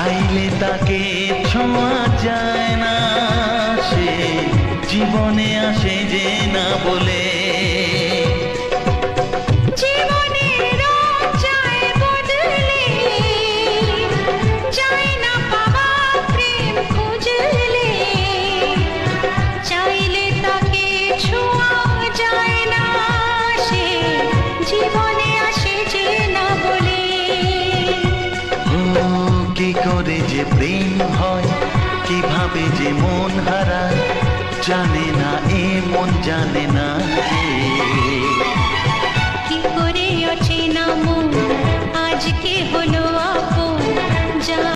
চাইলে তাকে ছোঁয়া যায় না, সে জীবনে আসে যে না বলে। কি করে যে প্রেম হয়, কিভাবে যে মন হারায়, জানে না এ মন জানে না।